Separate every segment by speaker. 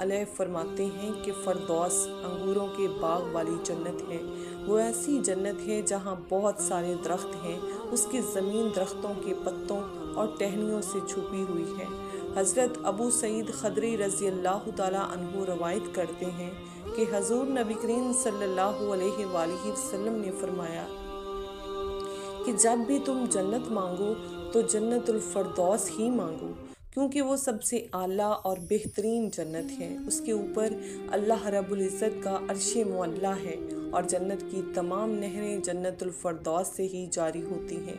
Speaker 1: علیہ فرماتے ہیں کہ فردوس انگوروں کے باغ والی جنت ہے۔ وہ ایسی جنت ہے جہاں بہت سارے درخت ہیں، اس کی زمین درختوں کے پتوں اور ٹہنیوں سے چھپی ہوئی ہے۔ حضرت ابو سعید خدری رضی اللہ تعالیٰ عنہ روایت کرتے ہیں کہ حضور نبی کریم صلی اللہ علیہ وآلہ وسلم نے فرمایا کہ جب بھی تم جنت مانگو تو جنت الفردوس ہی مانگو، کیونکہ وہ سب سے اعلیٰ اور بہترین جنت ہے۔ اس کے اوپر اللہ رب العزت کا عرش معلیٰ ہے اور جنت کی تمام نہریں جنت الفردوس سے ہی جاری ہوتی ہیں۔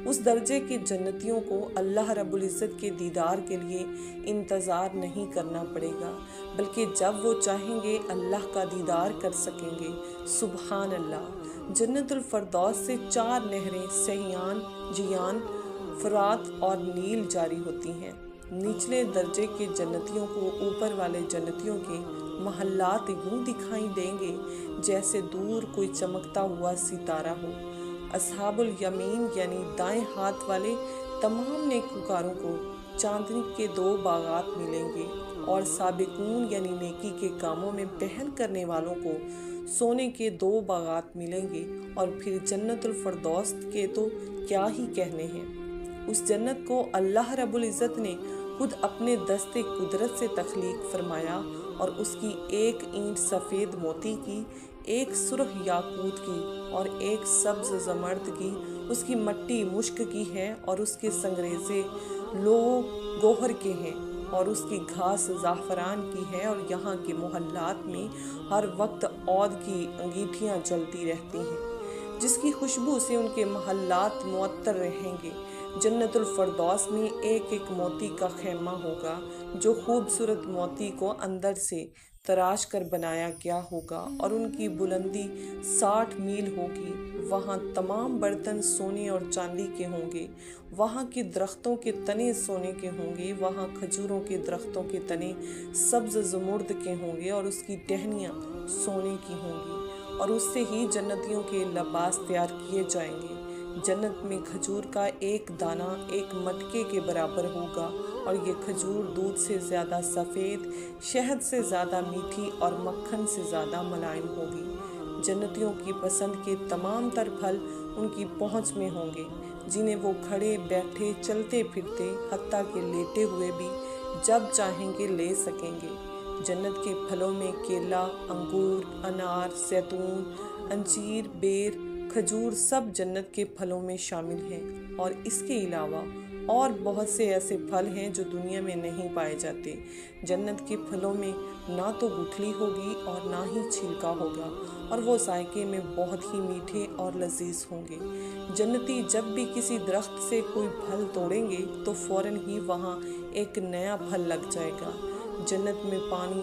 Speaker 1: اس درجے کے جنتیوں کو اللہ رب العزت کے دیدار کے لیے انتظار نہیں کرنا پڑے گا، بلکہ جب وہ چاہیں گے اللہ کا دیدار کر سکیں گے۔ سبحان اللہ! جنت الفردوس سے 4 نہریں سیحان، جیان، فرات اور نیل جاری ہوتی ہیں۔ نچلے درجے کے جنتیوں کو اوپر والے جنتیوں کے محلات یوں دکھائی دیں گے جیسے دور کوئی چمکتا ہوا ستارہ ہو۔ اصحاب الیمین یعنی دائیں ہاتھ والے تمام نیکوکاروں کو چاندنی کے 2 باغات ملیں گے، اور سابقون یعنی نیکی کے کاموں میں پہل کرنے والوں کو سونے کے 2 باغات ملیں گے، اور پھر جنت الفردوس کے تو کیا ہی کہنے ہیں۔ اس جنت کو اللہ رب العزت نے خود اپنے دست قدرت سے تخلیق فرمایا، اور اس کی ایک اینٹ سفید موتی کی، ایک سرخ یاقوت کی اور ایک سبز زمرد کی، اس کی مٹی مشک کی ہے اور اس کے سنگریزے لوح گوہر کے ہیں، اور اس کی گھاس زعفران کی ہے، اور یہاں کے محلات میں ہر وقت عود کی انگیٹھیاں جلتی رہتی ہیں جس کی خوشبو سے ان کے محلات معطر رہیں گے۔ جنت الفردوس میں ایک ایک موتی کا خیمہ ہوگا جو خوبصورت موتی کو اندر سے تراش کر بنایا گیا ہوگا، اور ان کی بلندی 60 میل ہوگی۔ وہاں تمام برتن سونے اور چاندی کے ہوں گے، وہاں کے درختوں کے تنے سونے کے ہوں گے، وہاں کھجوروں کے درختوں کے تنے سبز زمرد کے ہوں گے، اور اس کی ٹہنیاں سونے کی ہوں گی، اور اس سے ہی جنتیوں کے لباس تیار کیے جائیں گے۔ جنت میں کھجور کا ایک دانہ ایک مٹکے کے برابر ہوگا، اور یہ کھجور دودھ سے زیادہ سفید، شہد سے زیادہ میٹھی اور مکھن سے زیادہ ملائم ہوگی۔ جنتیوں کی پسند کے تمام تر پھل ان کی پہنچ میں ہوں گے، جنہیں وہ کھڑے بیٹھے چلتے پھرتے حتیٰ کہ لیٹے ہوئے بھی جب چاہیں گے لے سکیں گے۔ جنت کے پھلوں میں کیلا، انگور، انار، زیتون، انجیر، بیر، کھجور سب جنت کے پھلوں میں شامل ہیں، اور اس کے علاوہ اور بہت سے ایسے پھل ہیں جو دنیا میں نہیں پائے جاتے۔ جنت کے پھلوں میں نہ تو گٹھلی ہوگی اور نہ ہی چھلکا ہوگا، اور وہ ذائقے میں بہت ہی میٹھے اور لذیذ ہوں گے۔ جنتی جب بھی کسی درخت سے کوئی پھل توڑیں گے تو فوراً ہی وہاں ایک نیا پھل لگ جائے گا۔ جنت میں پانی،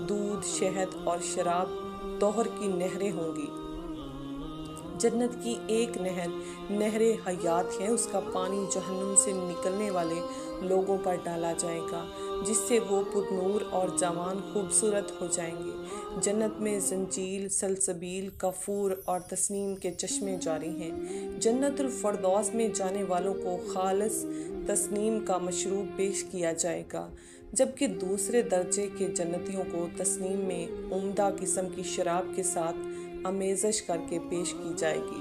Speaker 1: دودھ، شہد اور شراب طہر کی نہریں ہوں گی۔ جنت کی ایک نہر حیات ہے، اس کا پانی جہنم سے نکلنے والے لوگوں پر ڈالا جائے گا، جس سے وہ پرنور اور جوان خوبصورت ہو جائیں گے۔ جنت میں زنجیل، سلسبیل، کافور اور تسنیم کے چشمے جاری ہیں۔ جنت الفردوس میں جانے والوں کو خالص تسنیم کا مشروب پیش کیا جائے گا، جبکہ دوسرے درجے کے جنتیوں کو تسنیم میں عمدہ قسم کی شراب کے ساتھ آمیزش کر کے پیش کی جائے گی۔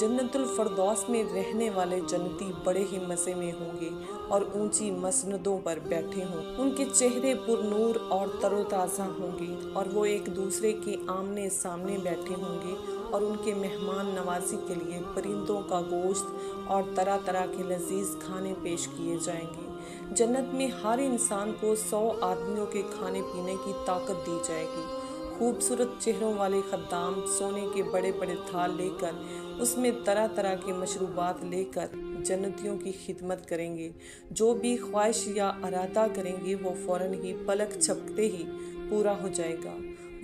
Speaker 1: جنت الفردوس میں رہنے والے جنتی بڑے ہی مزے میں ہوں گے اور اونچی مسندوں پر بیٹھے ہوں۔ ان کے چہرے پر نور اور تر و تازہ ہوں گے، اور وہ ایک دوسرے کے آمنے سامنے بیٹھے ہوں گے، اور ان کے مہمان نوازی کے لیے پرندوں کا گوشت اور طرح طرح کے لذیذ کھانے پیش کیے جائیں گے۔ جنت میں ہر انسان کو 100 آدمیوں کے کھانے پینے کی طاقت دی جائے گی۔ خوبصورت چہروں والے خدام سونے کے بڑے بڑے تھال لے کر اس میں طرح طرح کے مشروبات لے کر جنتیوں کی خدمت کریں گے۔ جو بھی خواہش یا ارادہ کریں گے وہ فوراً ہی پلک جھپکتے ہی پورا ہو جائے گا۔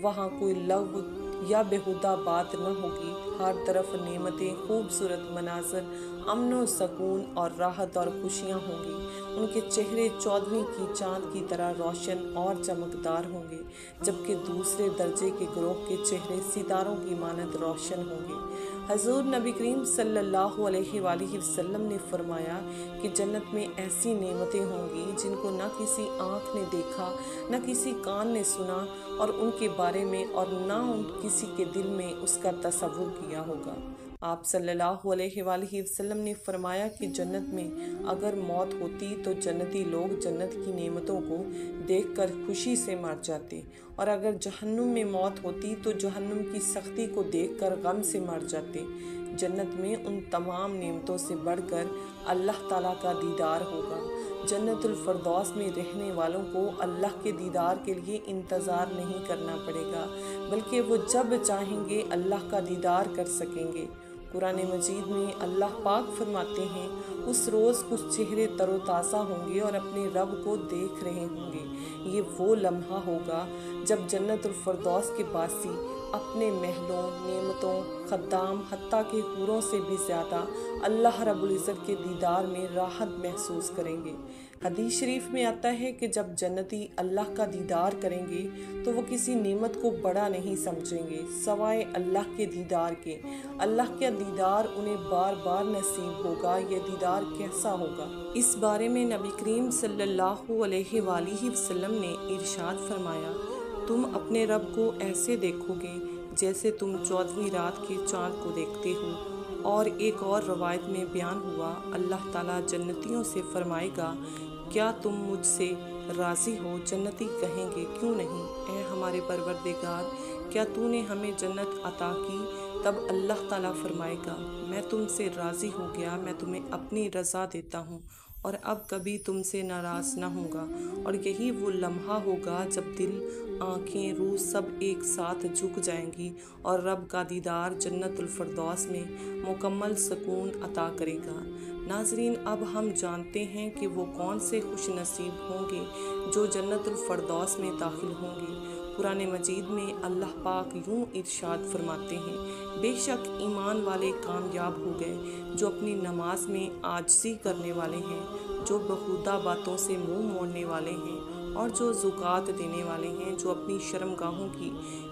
Speaker 1: وہاں کوئی لغو یا بیہودہ بات نہ ہوگی۔ ہر طرف نعمتیں، خوبصورت مناظر، امن و سکون اور راحت اور خوشیاں ہوں گی۔ ان کے چہرے 14ویں کی چاند کی طرح روشن اور چمکدار ہوں گے، جبکہ دوسرے درجے کے گروہ کے چہرے ستاروں کی مانند روشن ہوں گے۔ حضور نبی کریم صلی اللہ علیہ وآلہ وسلم نے فرمایا کہ جنت میں ایسی نعمتیں ہوں گی جن کو نہ کسی آنکھ نے دیکھا، نہ کسی کان نے سنا، اور ان کے بارے میں اور نہ کسی کے دل میں اس کا تصور کیا ہوگا۔ آپ صلی اللہ علیہ وآلہ وسلم نے فرمایا کہ جنت میں اگر موت ہوتی تو جنتی لوگ جنت کی نعمتوں کو دیکھ کر خوشی سے مر جاتے، اور اگر جہنم میں موت ہوتی تو جہنم کی سختی کو دیکھ کر غم سے مر جاتے۔ جنت میں ان تمام نعمتوں سے بڑھ کر اللہ تعالیٰ کا دیدار ہوگا۔ جنت الفردوس میں رہنے والوں کو اللہ کے دیدار کے لیے انتظار نہیں کرنا پڑے گا، بلکہ وہ جب چاہیں گے اللہ کا دیدار کر سکیں گے۔ قرآن مجید میں اللہ پاک فرماتے ہیں، اس روز کچھ چہرے تر و تازہ ہوں گے اور اپنے رب کو دیکھ رہے ہوں گے۔ یہ وہ لمحہ ہوگا جب جنت الفردوس کے باسی اپنے محلوں، نعمتوں، خدام، حتیٰ کہ حوروں سے بھی زیادہ اللہ رب العزت کے دیدار میں راحت محسوس کریں گے۔ حدیث شریف میں آتا ہے کہ جب جنتی اللہ کا دیدار کریں گے تو وہ کسی نعمت کو بڑا نہیں سمجھیں گے سوائے اللہ کے دیدار کے۔ اللہ کا دیدار انہیں بار بار نصیب ہوگا۔ یہ دیدار کیسا ہوگا؟ اس بارے میں نبی کریم صلی اللہ علیہ وآلہ وسلم نے ارشاد فرمایا، تم اپنے رب کو ایسے دیکھو گے جیسے تم 14ویں رات کے چاند کو دیکھتے ہو۔ اور ایک اور روایت میں بیان ہوا، اللہ تعالیٰ جنتیوں سے فرمائے گا، کیا تم مجھ سے راضی ہو؟ جنتی کہیں گے، کیوں نہیں اے ہمارے پروردگار، کیا تو نے ہمیں جنت عطا کی؟ تب اللہ تعالیٰ فرمائے گا، میں تم سے راضی ہو گیا، میں تمہیں اپنی رضا دیتا ہوں اور اب کبھی تم سے ناراض نہ ہوں گا۔ اور یہی وہ لمحہ ہوگا جب دل، آنکھیں، روح سب ایک ساتھ جھک جائیں گی اور رب کا دیدار جنت الفردوس میں مکمل سکون عطا کرے گا۔ ناظرین، اب ہم جانتے ہیں کہ وہ کون سے خوش نصیب ہوں گے جو جنت الفردوس میں داخل ہوں گے۔ قرآن مجید میں اللہ پاک یوں ارشاد فرماتے ہیں، بے شک ایمان والے کامیاب ہو گئے جو اپنی نماز میں عاجزی کرنے والے ہیں، جو بہودہ باتوں سے منہ موڑنے والے ہیں، اور جو زکوٰۃ دینے والے ہیں، جو اپنی شرمگاہوں کی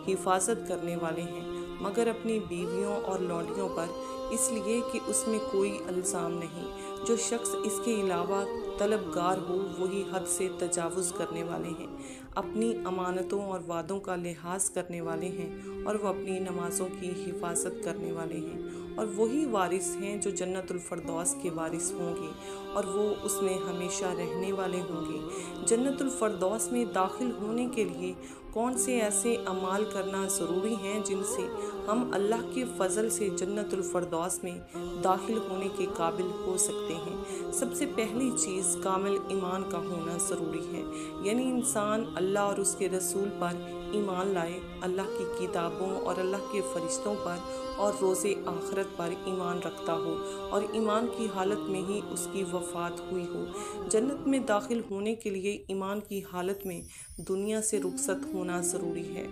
Speaker 1: حفاظت کرنے والے ہیں، مگر اپنی بیویوں اور لونڈیوں پر، اس لیے کہ اس میں کوئی الزام نہیں۔ جو شخص اس کے علاوہ طلبگار ہو وہی حد سے تجاوز کرنے والے ہیں، اپنی امانتوں اور وعدوں کا لحاظ کرنے والے ہیں، اور وہ اپنی نمازوں کی حفاظت کرنے والے ہیں، اور وہی وارث ہیں جو جنت الفردوس کے وارث ہوں گے، اور وہ اس میں ہمیشہ رہنے والے ہوں گے۔ جنت الفردوس میں داخل ہونے کے لیے کون سے ایسے اعمال کرنا ضروری ہیں جن سے ہم اللہ کے فضل سے جنت الفردوس میں داخل ہونے کے قابل ہو سکتے ہیں؟ سب سے پہلی چیز کامل ایمان کا ہونا ضروری ہے، یعنی انسان اللہ اور اس کے رسول پر ایمان لائے، اللہ کی کتابوں اور اللہ کے فرشتوں پر اور روز آخرت پر ایمان رکھتا ہو، اور ایمان کی حالت میں ہی اس کی وفات ہوئی ہو۔ جنت میں داخل ہونے کے لیے ایمان کی حالت میں دنیا سے رخصت ہونا ضروری ہے۔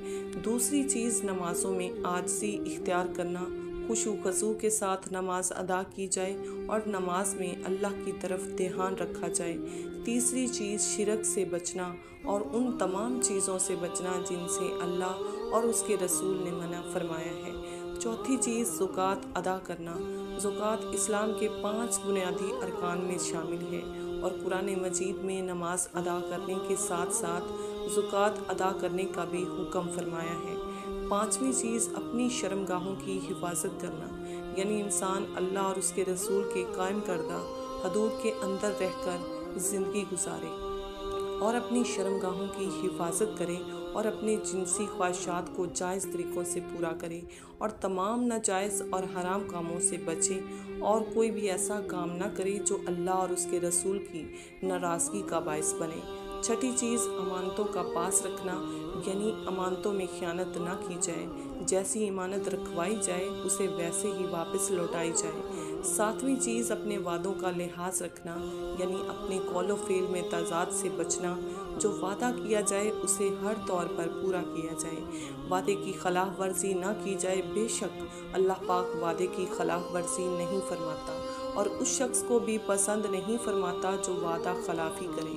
Speaker 1: دوسری چیز نمازوں میں عاجزی اختیار کرنا، خشوع و خضوع کے ساتھ نماز ادا کی جائے اور نماز میں اللہ کی طرف دھیان رکھا جائے۔ تیسری چیز شرک سے بچنا اور ان تمام چیزوں سے بچنا جن سے اللہ اور اس کے رسول نے منع فرمایا ہے۔ چوتھی چیز زکوٰۃ ادا کرنا۔ زکوٰۃ اسلام کے 5 بنیادی ارکان میں شامل ہے، اور قرآن مجید میں نماز ادا کرنے کے ساتھ ساتھ زکوٰۃ ادا کرنے کا بھی حکم فرمایا ہے۔ پانچویں چیز اپنی شرمگاہوں کی حفاظت کرنا، یعنی انسان اللہ اور اس کے رسول کے قائم کردہ حدود کے اندر رہ کر زندگی گزارے اور اپنی شرمگاہوں کی حفاظت کرے اور اپنے جنسی خواہشات کو جائز طریقوں سے پورا کرے اور تمام ناجائز اور حرام کاموں سے بچے اور کوئی بھی ایسا کام نہ کرے جو اللہ اور اس کے رسول کی ناراضگی کا باعث بنے۔ چھٹی چیز امانتوں کا پاس رکھنا، یعنی امانتوں میں خیانت نہ کی جائے، جیسی امانت رکھوائی جائے اسے ویسے ہی واپس لوٹائی جائے۔ ساتویں چیز اپنے وعدوں کا لحاظ رکھنا، یعنی اپنے قول و فعل میں تضاد سے بچنا، جو وعدہ کیا جائے اسے ہر طور پر پورا کیا جائے، وعدے کی خلاف ورزی نہ کی جائے، بے شک اللہ پاک وعدے کی خلاف ورزی نہیں فرماتا۔ اور اس شخص کو بھی پسند نہیں فرماتا جو وعدہ خلافی کرے۔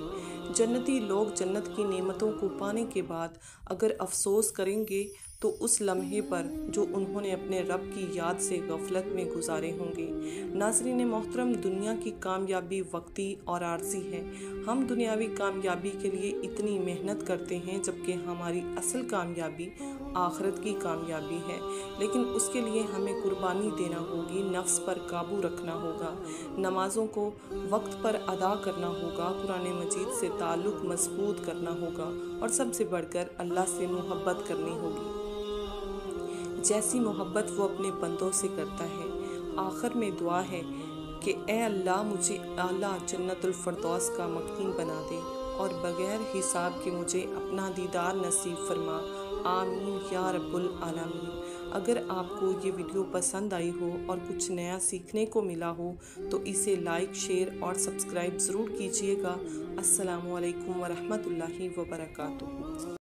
Speaker 1: جنتی لوگ جنت کی نعمتوں کو پانے کے بعد اگر افسوس کریں گے تو اس لمحے پر جو انہوں نے اپنے رب کی یاد سے غفلت میں گزارے ہوں گے۔ ناظرین محترم، دنیا کی کامیابی وقتی اور عارضی ہے۔ ہم دنیاوی کامیابی کے لیے اتنی محنت کرتے ہیں جبکہ ہماری اصل کامیابی آخرت کی کامیابی ہے، لیکن اس کے لیے ہمیں قربانی دینا ہوگی، نفس پر قابو رکھنا ہوگا، نمازوں کو وقت پر ادا کرنا ہوگا، قرآن مجید سے تعلق مضبوط کرنا ہوگا اور سب سے بڑھ کر اللہ سے محبت کرنی ہوگی جیسی محبت وہ اپنے بندوں سے کرتا ہے۔ آخر میں دعا ہے کہ اے اللہ مجھے اعلیٰ جنت الفردوس کا مکین بنا دے اور بغیر حساب کے مجھے اپنا دیدار نصیب فرما، آمین یا رب العالمین۔ اگر آپ کو یہ ویڈیو پسند آئی ہو اور کچھ نیا سیکھنے کو ملا ہو تو اسے لائک، شیئر اور سبسکرائب ضرور کیجیے گا۔ السلام علیکم ورحمۃ اللہ وبرکاتہ۔